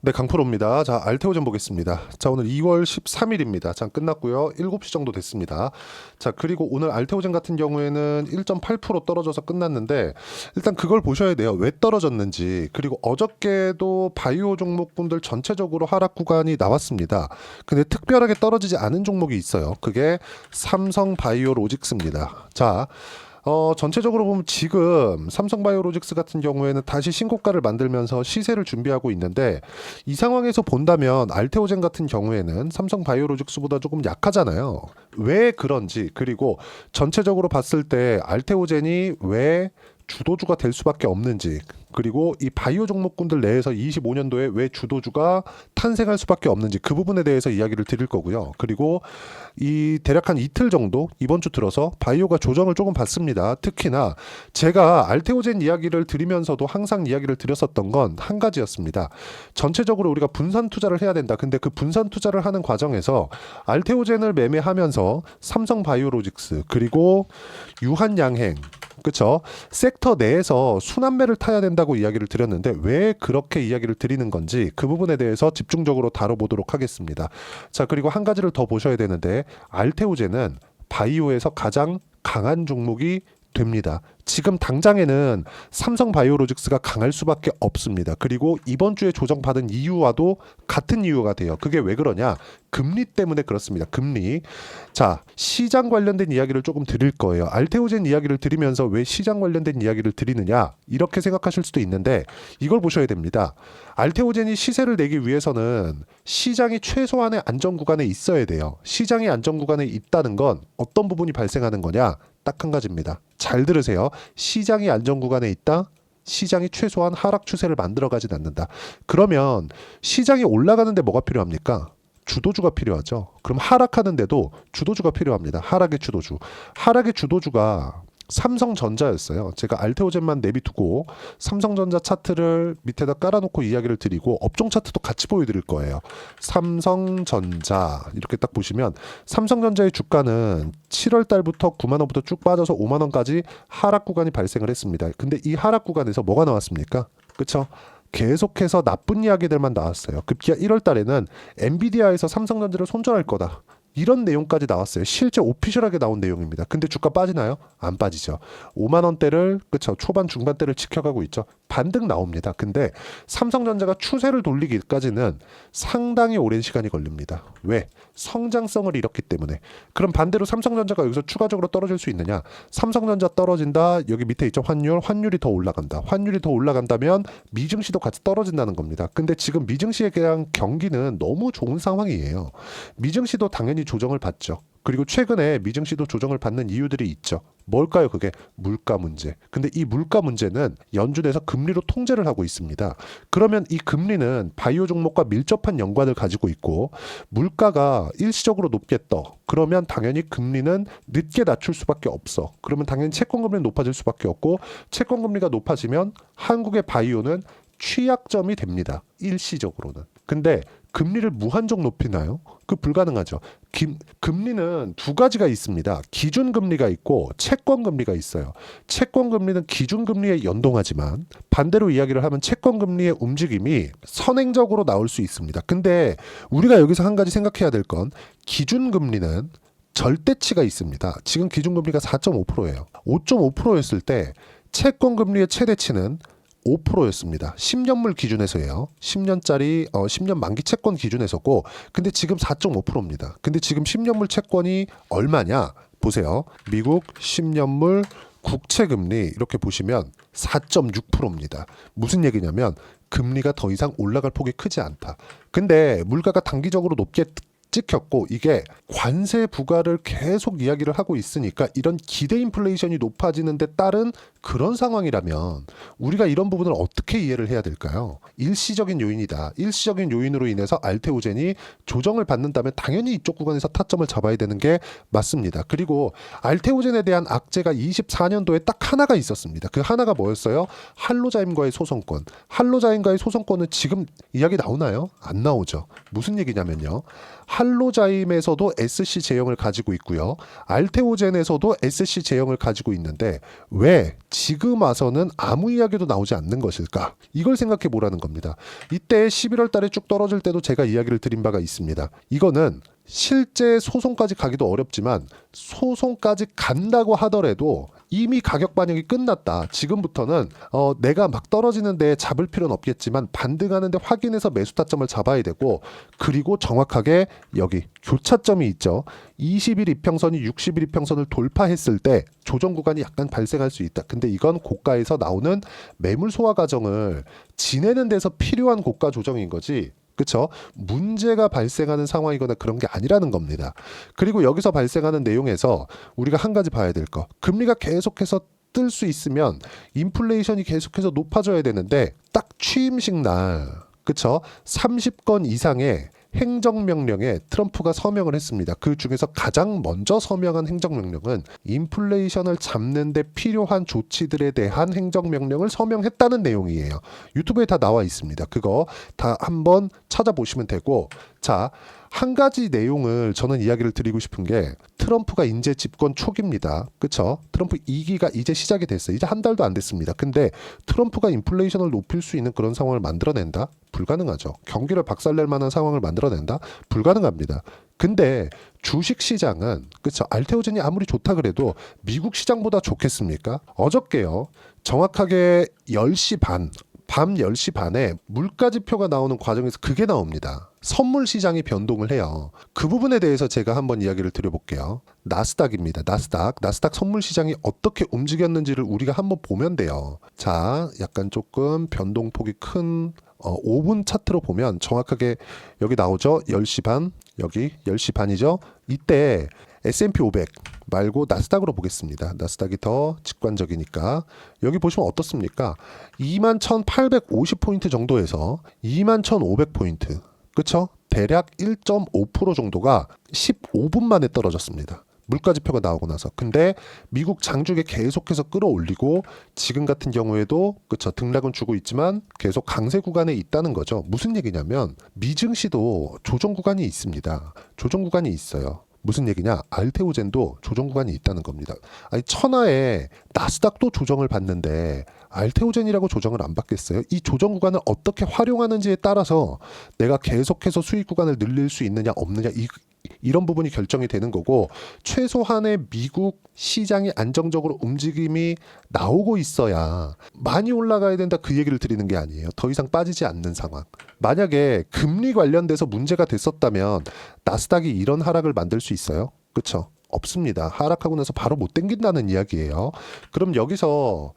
네, 강프로입니다. 자, 알테오젠 보겠습니다. 자, 오늘 2월 13일입니다. 자, 끝났고요. 7시 정도 됐습니다. 자, 그리고 오늘 알테오젠 같은 경우에는 1.8% 떨어져서 끝났는데 일단 그걸 보셔야 돼요. 왜 떨어졌는지. 그리고 어저께도 바이오 종목군들 전체적으로 하락 구간이 나왔습니다. 근데 특별하게 떨어지지 않은 종목이 있어요. 그게 삼성바이오로직스입니다. 자, 전체적으로 보면 지금 삼성바이오로직스 같은 경우에는 다시 신고가를 만들면서 시세를 준비하고 있는데 이 상황에서 본다면 알테오젠 같은 경우에는 삼성바이오로직스보다 조금 약하잖아요. 왜 그런지, 그리고 전체적으로 봤을 때 알테오젠이 왜 주도주가 될 수밖에 없는지, 그리고 이 바이오 종목군들 내에서 25년도에 왜 주도주가 탄생할 수밖에 없는지 그 부분에 대해서 이야기를 드릴 거고요. 그리고 이 대략 한 이틀 정도 이번 주 들어서 바이오가 조정을 조금 받습니다. 특히나 제가 알테오젠 이야기를 드리면서도 항상 이야기를 드렸었던 건 한 가지였습니다. 전체적으로 우리가 분산 투자를 해야 된다. 근데 그 분산 투자를 하는 과정에서 알테오젠을 매매하면서 삼성바이오로직스 그리고 유한양행, 그렇죠? 섹터 내에서 순환매를 타야 된다고 이야기를 드렸는데 왜 그렇게 이야기를 드리는 건지 그 부분에 대해서 집중적으로 다뤄보도록 하겠습니다. 자, 그리고 한 가지를 더 보셔야 되는데 알테오젠은 바이오에서 가장 강한 종목이 됩니다. 지금 당장에는 삼성바이오로직스가 강할 수밖에 없습니다. 그리고 이번 주에 조정받은 이유와도 같은 이유가 돼요. 그게 왜 그러냐? 금리 때문에 그렇습니다. 금리. 자, 시장 관련된 이야기를 조금 드릴 거예요. 알테오젠 이야기를 드리면서 왜 시장 관련된 이야기를 드리느냐? 이렇게 생각하실 수도 있는데 이걸 보셔야 됩니다. 알테오젠이 시세를 내기 위해서는 시장이 최소한의 안정 구간에 있어야 돼요. 시장이 안정 구간에 있다는 건 어떤 부분이 발생하는 거냐? 딱 한 가지입니다. 잘 들으세요. 시장이 안정 구간에 있다. 시장이 최소한 하락 추세를 만들어가진 않는다. 그러면 시장이 올라가는데 뭐가 필요합니까? 주도주가 필요하죠. 그럼 하락하는데도 주도주가 필요합니다. 하락의 주도주. 하락의 주도주가 삼성전자였어요. 제가 알테오젠만 내비두고 삼성전자 차트를 밑에다 깔아놓고 이야기를 드리고 업종 차트도 같이 보여드릴 거예요. 삼성전자 이렇게 딱 보시면 삼성전자의 주가는 7월 달부터 9만 원부터 쭉 빠져서 5만 원까지 하락 구간이 발생을 했습니다. 근데 이 하락 구간에서 뭐가 나왔습니까? 그렇죠? 계속해서 나쁜 이야기들만 나왔어요. 급기야 1월 달에는 엔비디아에서 삼성전자를 손절할 거다. 이런 내용까지 나왔어요. 실제 오피셜하게 나온 내용입니다. 근데 주가 빠지나요? 안 빠지죠. 5만 원대를, 그쵸, 초반 중반대를 지켜가고 있죠. 반등 나옵니다. 근데 삼성전자가 추세를 돌리기까지는 상당히 오랜 시간이 걸립니다. 왜? 성장성을 잃었기 때문에. 그럼 반대로 삼성전자가 여기서 추가적으로 떨어질 수 있느냐? 삼성전자 떨어진다. 여기 밑에 있죠. 환율이 더 올라간다. 환율이 더 올라간다면 미증시도 같이 떨어진다는 겁니다. 근데 지금 미증시에 대한 경기는 너무 좋은 상황이에요. 미증시도 당연히 조정을 받죠. 그리고 최근에 미증시도 조정을 받는 이유들이 있죠. 뭘까요? 그게 물가 문제. 근데 이 물가 문제는 연준에서 금리로 통제를 하고 있습니다. 그러면 이 금리는 바이오 종목과 밀접한 연관을 가지고 있고 물가가 일시적으로 높게 떠. 그러면 당연히 금리는 늦게 낮출 수밖에 없어. 그러면 당연히 채권금리는 높아질 수밖에 없고 채권금리가 높아지면 한국의 바이오는 취약점이 됩니다. 일시적으로는. 근데 금리를 무한정 높이나요? 그 불가능하죠. 금리는 두 가지가 있습니다. 기준금리가 있고 채권금리가 있어요. 채권금리는 기준금리에 연동하지만 반대로 이야기를 하면 채권금리의 움직임이 선행적으로 나올 수 있습니다. 근데 우리가 여기서 한 가지 생각해야 될 건 기준금리는 절대치가 있습니다. 지금 기준금리가 4.5%예요. 5.5%였을 때 채권금리의 최대치는 5%였습니다. 10년물 기준에서예요. 10년짜리 10년 만기 채권 기준에서고 근데 지금 4.5%입니다. 근데 지금 10년물 채권이 얼마냐? 보세요. 미국 10년물 국채금리 이렇게 보시면 4.6%입니다. 무슨 얘기냐면 금리가 더 이상 올라갈 폭이 크지 않다. 근데 물가가 단기적으로 높게 찍혔고 이게 관세 부과를 계속 이야기를 하고 있으니까 이런 기대 인플레이션이 높아지는 데 따른 그런 상황이라면 우리가 이런 부분을 어떻게 이해를 해야 될까요? 일시적인 요인이다. 일시적인 요인으로 인해서 알테오젠이 조정을 받는다면 당연히 이쪽 구간에서 타점을 잡아야 되는 게 맞습니다. 그리고 알테오젠에 대한 악재가 24년도에 딱 하나가 있었습니다. 그 하나가 뭐였어요? 할로자임과의 소송권. 할로자임과의 소송권은 지금 이야기 나오나요? 안 나오죠. 무슨 얘기냐면요. 할로자임에서도 SC 제형을 가지고 있고요. 알테오젠에서도 SC 제형을 가지고 있는데 왜 지금 와서는 아무 이야기도 나오지 않는 것일까? 이걸 생각해 보라는 겁니다. 이때 11월 달에 쭉 떨어질 때도 제가 이야기를 드린 바가 있습니다. 이거는 실제 소송까지 가기도 어렵지만 소송까지 간다고 하더라도 이미 가격 반영이 끝났다. 지금부터는 내가 막 떨어지는데 잡을 필요는 없겠지만 반등하는데 확인해서 매수 타점을 잡아야 되고, 그리고 정확하게 여기 교차점이 있죠. 20일 이평선이 60일 이평선을 돌파했을 때 조정 구간이 약간 발생할 수 있다. 근데 이건 고가에서 나오는 매물 소화 과정을 지내는 데서 필요한 고가 조정인 거지, 그쵸? 문제가 발생하는 상황이거나 그런 게 아니라는 겁니다. 그리고 여기서 발생하는 내용에서 우리가 한 가지 봐야 될 거, 금리가 계속해서 뜰 수 있으면 인플레이션이 계속해서 높아져야 되는데, 딱 취임식 날, 그쵸? 30건 이상의 행정명령에 트럼프가 서명을 했습니다. 그 중에서 가장 먼저 서명한 행정명령은 인플레이션을 잡는 데 필요한 조치들에 대한 행정명령을 서명했다는 내용이에요. 유튜브에 다 나와 있습니다. 그거 다 한번 찾아보시면 되고, 자, 한 가지 내용을 저는 이야기를 드리고 싶은 게, 트럼프가 이제 집권 초기입니다. 그쵸? 트럼프 2기가 이제 시작이 됐어요. 이제 한 달도 안 됐습니다. 근데 트럼프가 인플레이션을 높일 수 있는 그런 상황을 만들어낸다? 불가능하죠. 경기를 박살낼 만한 상황을 만들어낸다? 불가능합니다. 근데 주식시장은, 그쵸? 알테오젠이 아무리 좋다 그래도 미국 시장보다 좋겠습니까? 어저께요, 정확하게 10시 반, 밤 10시 반에 물가지표가 나오는 과정에서 그게 나옵니다. 선물 시장이 변동을 해요. 그 부분에 대해서 제가 한번 이야기를 드려볼게요. 나스닥입니다. 나스닥 선물 시장이 어떻게 움직였는지를 우리가 한번 보면 돼요. 자, 약간 조금 변동폭이 큰 5분 차트로 보면 정확하게 여기 나오죠. 10시 반, 여기 10시 반이죠. 이때 S&P 500 말고 나스닥으로 보겠습니다. 나스닥이 더 직관적이니까 여기 보시면 어떻습니까? 21,850포인트 정도에서 21,500포인트, 그쵸? 대략 1.5% 정도가 15분 만에 떨어졌습니다. 물가지표가 나오고 나서. 근데 미국 장중에 계속해서 끌어올리고 지금 같은 경우에도, 그쵸, 등락은 주고 있지만 계속 강세 구간에 있다는 거죠. 무슨 얘기냐면 미증시도 조정 구간이 있습니다. 조정 구간이 있어요. 무슨 얘기냐? 알테오젠도 조정 구간이 있다는 겁니다. 아니, 천하에 나스닥도 조정을 받는데 알테오젠이라고 조정을 안 받겠어요? 이 조정 구간을 어떻게 활용하는지에 따라서 내가 계속해서 수익 구간을 늘릴 수 있느냐 없느냐, 이런 부분이 결정이 되는 거고, 최소한의 미국 시장이 안정적으로 움직임이 나오고 있어야 많이 올라가야 된다, 그 얘기를 드리는 게 아니에요. 더 이상 빠지지 않는 상황. 만약에 금리 관련돼서 문제가 됐었다면 나스닥이 이런 하락을 만들 수 있어요? 그쵸? 없습니다. 하락하고 나서 바로 못 땡긴다는 이야기예요. 그럼 여기서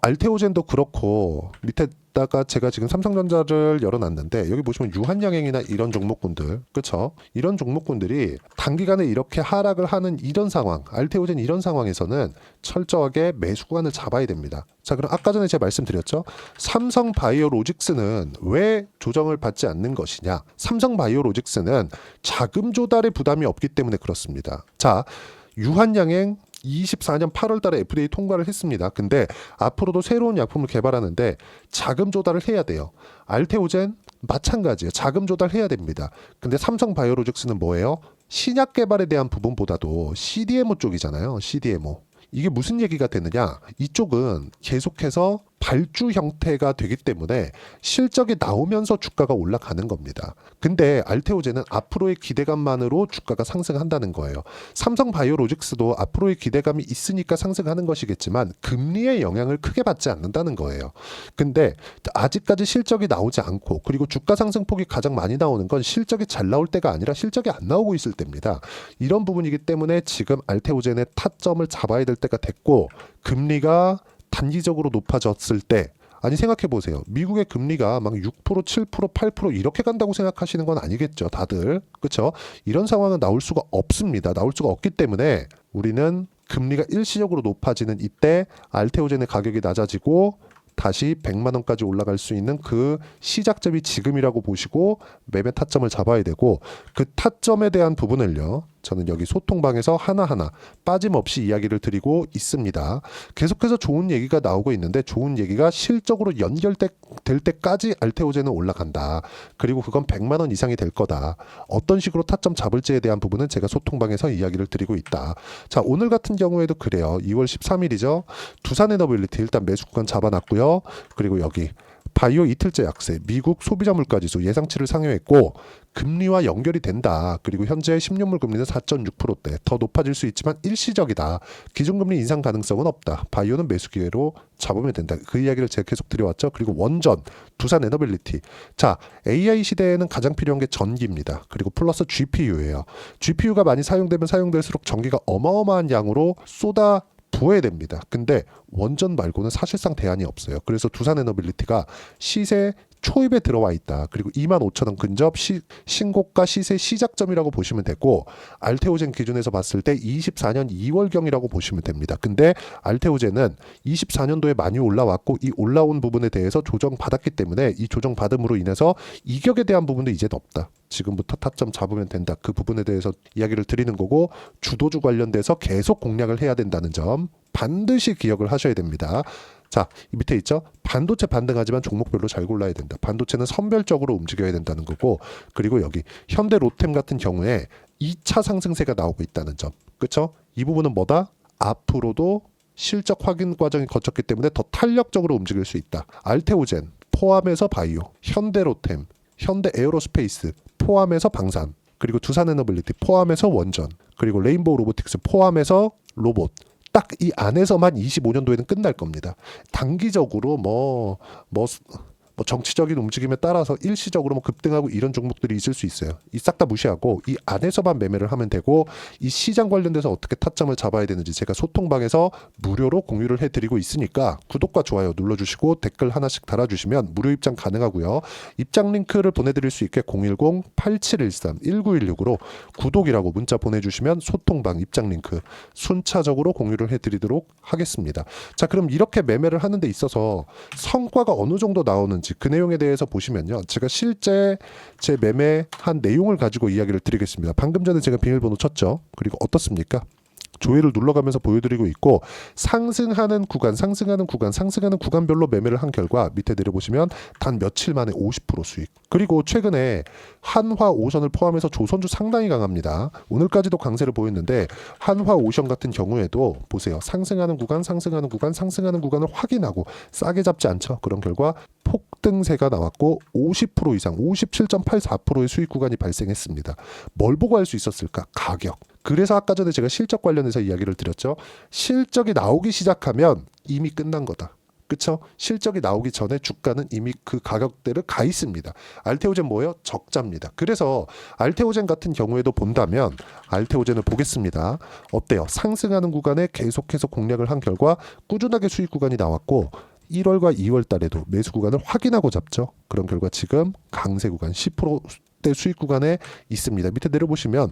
알테오젠도 그렇고, 밑에다가 제가 지금 삼성전자를 열어놨는데 여기 보시면 유한양행이나 이런 종목군들, 그쵸? 이런 종목군들이 단기간에 이렇게 하락을 하는 이런 상황, 알테오젠 이런 상황에서는 철저하게 매수 구간을 잡아야 됩니다. 자, 그럼 아까 전에 제가 말씀드렸죠. 삼성바이오로직스는 왜 조정을 받지 않는 것이냐? 삼성바이오로직스는 자금 조달의 부담이 없기 때문에 그렇습니다. 자, 유한양행 24년 8월 달에 FDA 통과를 했습니다. 근데 앞으로도 새로운 약품을 개발하는데 자금 조달을 해야 돼요. 알테오젠 마찬가지예요. 자금 조달해야 됩니다. 근데 삼성바이오로직스는 뭐예요? 신약 개발에 대한 부분보다도 CDMO 쪽이잖아요. CDMO. 이게 무슨 얘기가 되느냐? 이쪽은 계속해서 발주 형태가 되기 때문에 실적이 나오면서 주가가 올라가는 겁니다. 근데 알테오젠은 앞으로의 기대감만으로 주가가 상승한다는 거예요. 삼성바이오로직스도 앞으로의 기대감이 있으니까 상승하는 것이겠지만 금리의 영향을 크게 받지 않는다는 거예요. 근데 아직까지 실적이 나오지 않고, 그리고 주가 상승폭이 가장 많이 나오는 건 실적이 잘 나올 때가 아니라 실적이 안 나오고 있을 때입니다. 이런 부분이기 때문에 지금 알테오젠의 타점을 잡아야 될 때가 됐고, 금리가 단기적으로 높아졌을 때, 아니 생각해 보세요. 미국의 금리가 막 6%, 7%, 8% 이렇게 간다고 생각하시는 건 아니겠죠, 다들. 그렇죠? 이런 상황은 나올 수가 없습니다. 나올 수가 없기 때문에 우리는 금리가 일시적으로 높아지는 이때 알테오젠의 가격이 낮아지고 다시 100만 원까지 올라갈 수 있는 그 시작점이 지금이라고 보시고 매매 타점을 잡아야 되고, 그 타점에 대한 부분을요, 저는 여기 소통방에서 하나하나 빠짐없이 이야기를 드리고 있습니다. 계속해서 좋은 얘기가 나오고 있는데 좋은 얘기가 실적으로 연결될 때까지 알테오젠은 올라간다. 그리고 그건 100만 원 이상이 될 거다. 어떤 식으로 타점 잡을지에 대한 부분은 제가 소통방에서 이야기를 드리고 있다. 자, 오늘 같은 경우에도 그래요. 2월 13일이죠. 두산에너빌리티 일단 매수 구간 잡아놨고요. 그리고 여기 바이오 이틀째 약세, 미국 소비자 물가지수 예상치를 상회했고 금리와 연결이 된다. 그리고 현재 10년물 금리는 4.6%대, 더 높아질 수 있지만 일시적이다. 기준금리 인상 가능성은 없다. 바이오는 매수 기회로 잡으면 된다. 그 이야기를 제가 계속 드려왔죠. 그리고 원전, 두산에너빌리티. 자, AI 시대에는 가장 필요한 게 전기입니다. 그리고 플러스 GPU예요. GPU가 많이 사용되면 사용될수록 전기가 어마어마한 양으로 부어야 됩니다. 근데 원전 말고는 사실상 대안이 없어요. 그래서 두산에너빌리티가 시세 초입에 들어와 있다. 그리고 25,000원 근접 신고가 시세 시작점이라고 보시면 되고 알테오젠 기준에서 봤을 때 24년 2월경이라고 보시면 됩니다. 근데 알테오젠은 24년도에 많이 올라왔고 이 올라온 부분에 대해서 조정받았기 때문에 이 조정받음으로 인해서 이격에 대한 부분도 이제 없다. 지금부터 타점 잡으면 된다. 그 부분에 대해서 이야기를 드리는 거고 주도주 관련돼서 계속 공략을 해야 된다는 점 반드시 기억을 하셔야 됩니다. 자, 이 밑에 있죠? 반도체 반등하지만 종목별로 잘 골라야 된다. 반도체는 선별적으로 움직여야 된다는 거고 그리고 여기 현대 로템 같은 경우에 2차 상승세가 나오고 있다는 점. 그렇죠? 이 부분은 뭐다? 앞으로도 실적 확인 과정이 거쳤기 때문에 더 탄력적으로 움직일 수 있다. 알테오젠 포함해서 바이오, 현대 로템, 현대 에어로스페이스 포함해서 방산, 그리고 두산에너빌리티 포함해서 원전, 그리고 레인보우 로보틱스 포함해서 로봇. 딱 이 안에서만 25년도에는 끝날 겁니다. 단기적으로 뭐 정치적인 움직임에 따라서 일시적으로 급등하고 이런 종목들이 있을 수 있어요. 이 싹 다 무시하고 이 안에서만 매매를 하면 되고 이 시장 관련돼서 어떻게 타점을 잡아야 되는지 제가 소통방에서 무료로 공유를 해드리고 있으니까 구독과 좋아요 눌러주시고 댓글 하나씩 달아주시면 무료 입장 가능하고요. 입장 링크를 보내드릴 수 있게 010-8713-1916으로 구독이라고 문자 보내주시면 소통방 입장 링크 순차적으로 공유를 해드리도록 하겠습니다. 자, 그럼 이렇게 매매를 하는 데 있어서 성과가 어느 정도 나오는지 그 내용에 대해서 보시면요. 제가 실제 제 매매한 내용을 가지고 이야기를 드리겠습니다. 방금 전에 제가 비밀번호 쳤죠. 그리고 어떻습니까? 조회를 눌러가면서 보여드리고 있고 상승하는 구간별로 매매를 한 결과 밑에 내려보시면 단 며칠 만에 50% 수익. 그리고 최근에 한화오션을 포함해서 조선주 상당히 강합니다. 오늘까지도 강세를 보였는데 한화오션 같은 경우에도 보세요. 상승하는 구간을 확인하고 싸게 잡지 않죠. 그런 결과 폭등세가 나왔고 50% 이상 57.84%의 수익 구간이 발생했습니다. 뭘 보고 할 수 있었을까? 가격. 그래서 아까 전에 제가 실적 관련해서 이야기를 드렸죠. 실적이 나오기 시작하면 이미 끝난 거다. 그쵸? 실적이 나오기 전에 주가는 이미 그 가격대를 가 있습니다. 알테오젠 뭐예요? 적자입니다. 그래서 알테오젠 같은 경우에도 본다면 알테오젠을 보겠습니다. 어때요? 상승하는 구간에 계속해서 공략을 한 결과 꾸준하게 수익 구간이 나왔고 1월과 2월 달에도 매수 구간을 확인하고 잡죠. 그런 결과 지금 강세 구간 10%대 수익 구간에 있습니다. 밑에 내려보시면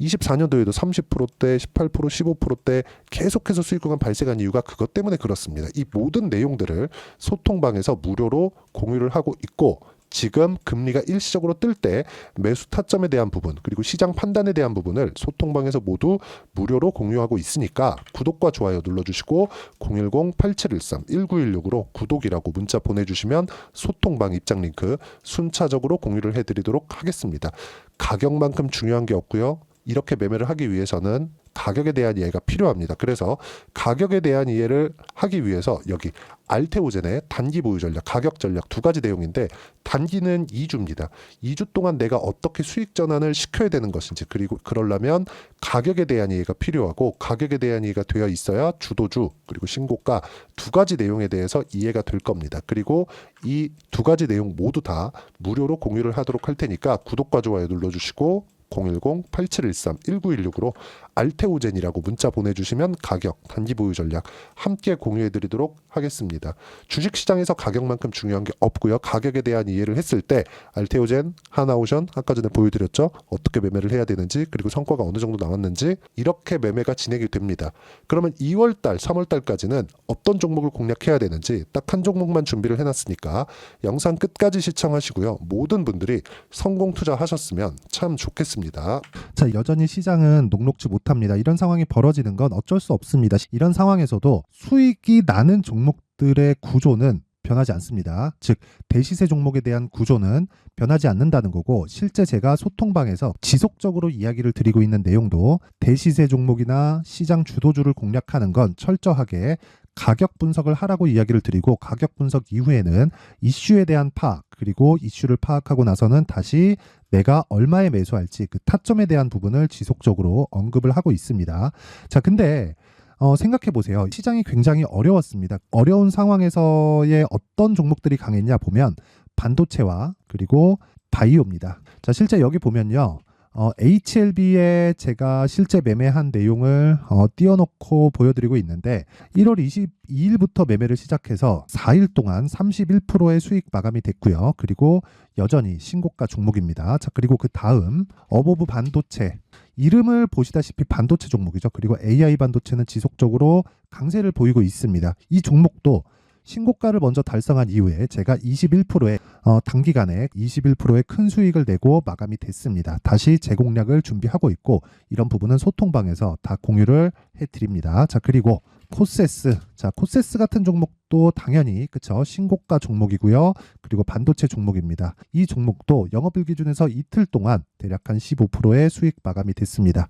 24년도에도 30%대, 18%, 15%대 계속해서 수익 구간 발생한 이유가 그것 때문에 그렇습니다. 이 모든 내용들을 소통방에서 무료로 공유를 하고 있고 지금 금리가 일시적으로 뜰 때 매수 타점에 대한 부분 그리고 시장 판단에 대한 부분을 소통방에서 모두 무료로 공유하고 있으니까 구독과 좋아요 눌러주시고 010-8713-1916으로 구독이라고 문자 보내주시면 소통방 입장 링크 순차적으로 공유를 해드리도록 하겠습니다. 가격만큼 중요한 게 없고요. 이렇게 매매를 하기 위해서는 가격에 대한 이해가 필요합니다. 그래서 가격에 대한 이해를 하기 위해서 여기 알테오젠의 단기 보유 전략, 가격 전략 두 가지 내용인데 단기는 2주입니다. 2주 동안 내가 어떻게 수익 전환을 시켜야 되는 것인지 그리고 그러려면 가격에 대한 이해가 필요하고 가격에 대한 이해가 되어 있어야 주도주 그리고 신고가 두 가지 내용에 대해서 이해가 될 겁니다. 그리고 이 두 가지 내용 모두 다 무료로 공유를 하도록 할 테니까 구독과 좋아요 눌러주시고 010-8713-1916으로 알테오젠이라고 문자 보내주시면 가격, 단기 보유 전략 함께 공유해드리도록 하겠습니다. 주식시장에서 가격만큼 중요한 게 없고요. 가격에 대한 이해를 했을 때 알테오젠, 하나오션 아까 전에 보여드렸죠. 어떻게 매매를 해야 되는지 그리고 성과가 어느 정도 나왔는지 이렇게 매매가 진행이 됩니다. 그러면 2월달, 3월달까지는 어떤 종목을 공략해야 되는지 딱 한 종목만 준비를 해놨으니까 영상 끝까지 시청하시고요. 모든 분들이 성공 투자하셨으면 참 좋겠습니다. 자, 여전히 시장은 녹록지 못합니다. 이런 상황이 벌어지는 건 어쩔 수 없습니다. 이런 상황에서도 수익이 나는 종목들의 구조는 변하지 않습니다. 즉, 대시세 종목에 대한 구조는 변하지 않는다는 거고, 실제 제가 소통방에서 지속적으로 이야기를 드리고 있는 내용도 대시세 종목이나 시장 주도주를 공략하는 건 철저하게 가격 분석을 하라고 이야기를 드리고, 가격 분석 이후에는 이슈에 대한 파악, 그리고 이슈를 파악하고 나서는 다시 내가 얼마에 매수할지 그 타점에 대한 부분을 지속적으로 언급을 하고 있습니다. 자, 근데 생각해 보세요. 시장이 굉장히 어려웠습니다. 어려운 상황에서의 어떤 종목들이 강했냐 보면 반도체와 그리고 바이오입니다. 자, 실제 여기 보면요. HLB에 제가 실제 매매한 내용을 띄워놓고 보여드리고 있는데 1월 22일부터 매매를 시작해서 4일 동안 31%의 수익 마감이 됐고요. 그리고 여전히 신고가 종목입니다. 자, 그리고 그 다음 어보브 반도체, 이름을 보시다시피 반도체 종목이죠. 그리고 AI 반도체는 지속적으로 강세를 보이고 있습니다. 이 종목도 신고가를 먼저 달성한 이후에 제가 21%의 단기간에 21%의 큰 수익을 내고 마감이 됐습니다. 다시 재공략을 준비하고 있고, 이런 부분은 소통방에서 다 공유를 해드립니다. 자, 그리고 코세스. 자, 코세스 같은 종목도 당연히 그쵸, 신고가 종목이고요. 그리고 반도체 종목입니다. 이 종목도 영업일 기준에서 이틀 동안 대략 한 15%의 수익 마감이 됐습니다.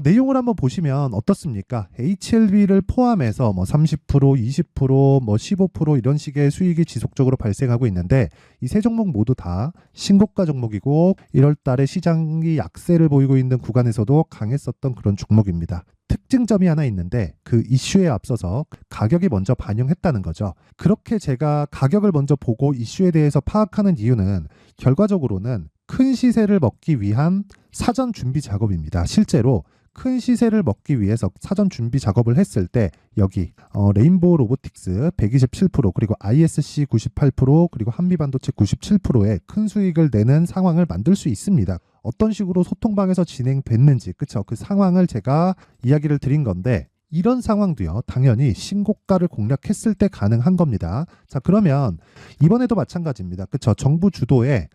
내용을 한번 보시면 어떻습니까? HLB를 포함해서 뭐 30%, 20%, 뭐 15% 이런 식의 수익이 지속적으로 발생하고 있는데, 이 세 종목 모두 다 신고가 종목이고 1월 달에 시장이 약세를 보이고 있는 구간에서도 강했었던 그런 종목입니다. 특징점이 하나 있는데 그 이슈에 앞서서 가격이 먼저 반영했다는 거죠. 그렇게 제가 가격을 먼저 보고 이슈에 대해서 파악하는 이유는 결과적으로는 큰 시세를 먹기 위한 사전 준비 작업입니다. 실제로 큰 시세를 먹기 위해서 사전 준비 작업을 했을 때 여기 레인보우 로보틱스 127% 그리고 ISC 98% 그리고 한미반도체 97%의 큰 수익을 내는 상황을 만들 수 있습니다. 어떤 식으로 소통방에서 진행됐는지 그쵸? 그 상황을 제가 이야기를 드린 건데, 이런 상황도요 당연히 신고가를 공략했을 때 가능한 겁니다. 자, 그러면 이번에도 마찬가지입니다. 그쵸? 정부 주도의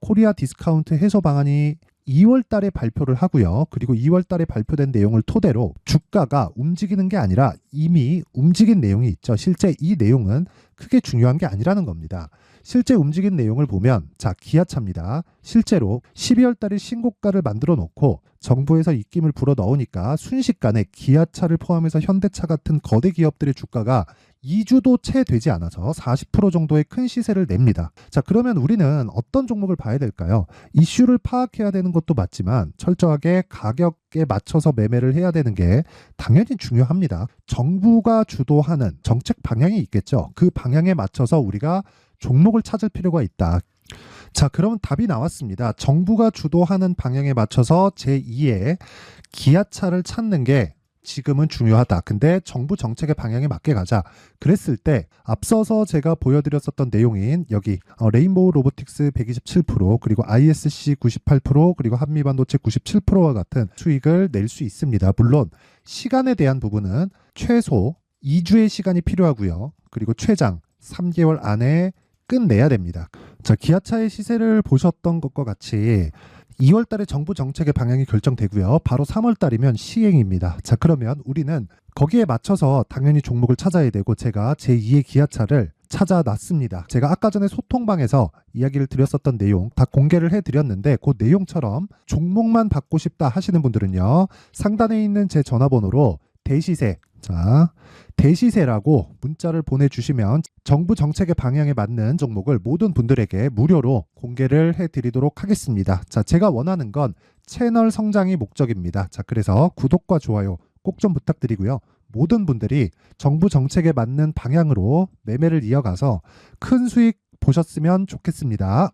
코리아 디스카운트 해소 방안이 2월 달에 발표를 하고요. 그리고 2월 달에 발표된 내용을 토대로 주가가 움직이는 게 아니라 이미 움직인 내용이 있죠. 실제 이 내용은 크게 중요한 게 아니라는 겁니다. 실제 움직인 내용을 보면, 자, 기아차입니다. 실제로 12월 달에 신고가를 만들어 놓고 정부에서 입김을 불어 넣으니까 순식간에 기아차를 포함해서 현대차 같은 거대 기업들의 주가가 2주도 채 되지 않아서 40% 정도의 큰 시세를 냅니다. 자, 그러면 우리는 어떤 종목을 봐야 될까요? 이슈를 파악해야 되는 것도 맞지만 철저하게 가격에 맞춰서 매매를 해야 되는 게 당연히 중요합니다. 정부가 주도하는 정책 방향이 있겠죠. 그 방향에 맞춰서 우리가 종목을 찾을 필요가 있다. 자, 그럼 답이 나왔습니다. 정부가 주도하는 방향에 맞춰서 제2의 기아차를 찾는 게 지금은 중요하다. 근데 정부 정책의 방향에 맞게 가자. 그랬을 때 앞서서 제가 보여드렸었던 내용인 여기 레인보우 로보틱스 127% 그리고 ISC 98% 그리고 한미반도체 97%와 같은 수익을 낼 수 있습니다. 물론 시간에 대한 부분은 최소 2주의 시간이 필요하고요. 그리고 최장 3개월 안에 끝내야 됩니다. 자, 기아차의 시세를 보셨던 것과 같이 2월 달에 정부 정책의 방향이 결정되고요. 바로 3월 달이면 시행입니다. 자, 그러면 우리는 거기에 맞춰서 당연히 종목을 찾아야 되고, 제가 제2의 기아차를 찾아놨습니다. 제가 아까 전에 소통방에서 이야기를 드렸었던 내용 다 공개를 해드렸는데, 그 내용처럼 종목만 받고 싶다 하시는 분들은요, 상단에 있는 제 전화번호로 대시세, 자, 대시세라고 문자를 보내주시면 정부 정책의 방향에 맞는 종목을 모든 분들에게 무료로 공개를 해드리도록 하겠습니다. 자, 제가 원하는 건 채널 성장이 목적입니다. 자, 그래서 구독과 좋아요 꼭 좀 부탁드리고요. 모든 분들이 정부 정책에 맞는 방향으로 매매를 이어가서 큰 수익 보셨으면 좋겠습니다.